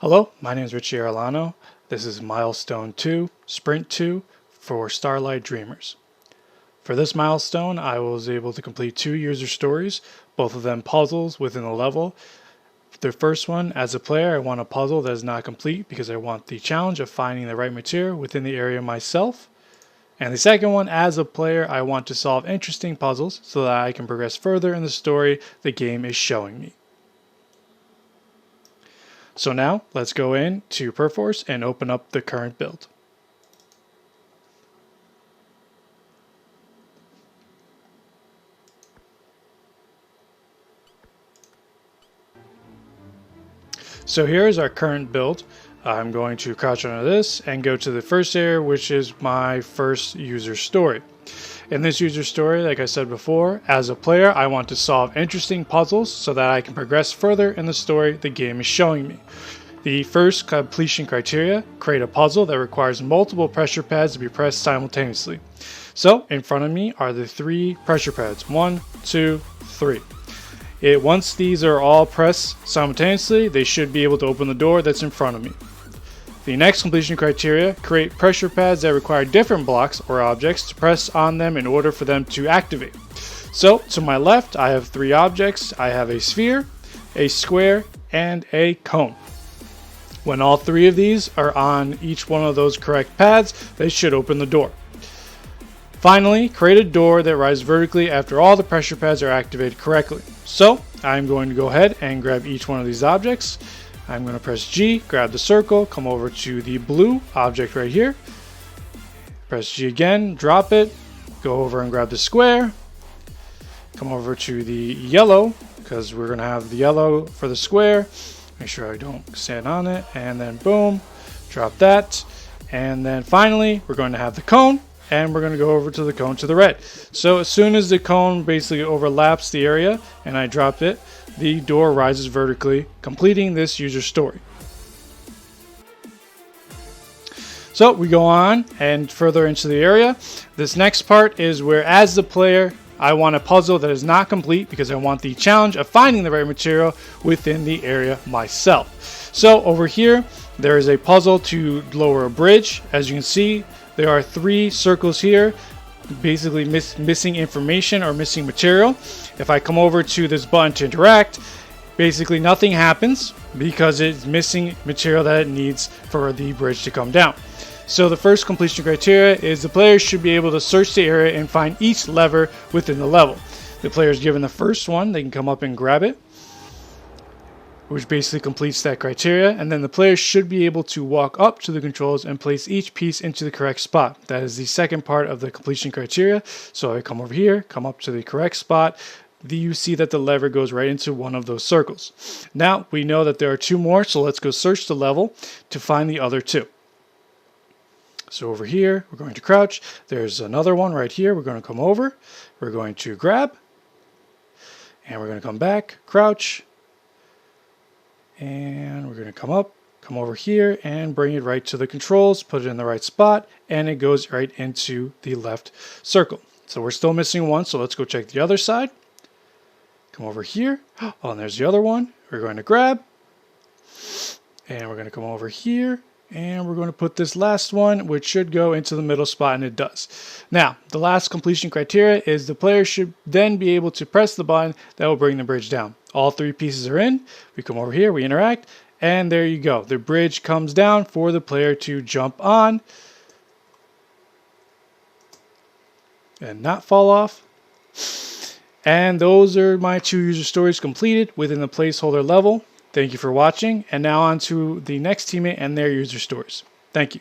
Hello, my name is Richie Arellano. This is Milestone 2, Sprint 2 for Starlight Dreamers. For this milestone, I was able to complete 2 user stories, both of them puzzles within a level. The first one, as a player, I want a puzzle that is not complete because I want the challenge of finding the right material within the area myself. And the second one, as a player, I want to solve interesting puzzles so that I can progress further in the story the game is showing me. So now, let's go into Perforce and open up the current build. So here is our current build. I'm going to crouch under this and go to the first area, which is my first user story. In this user story, like I said before, as a player, I want to solve interesting puzzles so that I can progress further in the story the game is showing me. The first completion criteria: create a puzzle that requires multiple pressure pads to be pressed simultaneously. So in front of me are the 3 pressure pads, 1, 2, 3. Once these are all pressed simultaneously, they should be able to open the door that's in front of me. The next completion criteria: create pressure pads that require different blocks or objects to press on them in order for them to activate. So to my left, I have 3 objects. I have a sphere, a square, and a cone. When all 3 of these are on each one of those correct pads, they should open the door. Finally, create a door that rises vertically after all the pressure pads are activated correctly. So I'm going to go ahead and grab each one of these objects. I'm going to press G, grab the circle, come over to the blue object right here. Press G again, drop it, go over and grab the square. Come over to the yellow, because we're going to have the yellow for the square. Make sure I don't stand on it, and then boom, drop that. And then finally, we're going to have the cone, and we're going to go over to the cone to the right. So as soon as the cone basically overlaps the area and I drop it, the door rises vertically, completing this user story. So we go on and further into the area. This next part is where, as the player, I want a puzzle that is not complete because I want the challenge of finding the right material within the area myself. So over here, there is a puzzle to lower a bridge. As you can see, there are 3 circles here, basically missing information or missing material. If I come over to this button to interact, basically nothing happens because it's missing material that it needs for the bridge to come down. So the first completion criteria is the player should be able to search the area and find each lever within the level. The player is given the first one, they can come up and grab it, which basically completes that criteria, and then the player should be able to walk up to the controls and place each piece into the correct spot. That is the second part of the completion criteria. So I come over here, come up to the correct spot. You see that the lever goes right into one of those circles. Now we know that there are 2 more, so let's go search the level to find the other 2. So over here, we're going to crouch. There's another one right here. We're going to come over. We're going to grab. And we're going to come back, crouch. And we're going to come up, come over here, and bring it right to the controls, put it in the right spot, and it goes right into the left circle. So we're still missing one, so let's go check the other side. Come over here. Oh, and there's the other one. We're going to grab. And we're going to come over here. And we're going to put this last one, which should go into the middle spot, and it does. Now, the last completion criteria is the player should then be able to press the button that will bring the bridge down. All 3 pieces are in. We come over here, we interact, and there you go. The bridge comes down for the player to jump on and not fall off. And those are my 2 user stories completed within the placeholder level. Thank you for watching, and now on to the next teammate and their user stories. Thank you.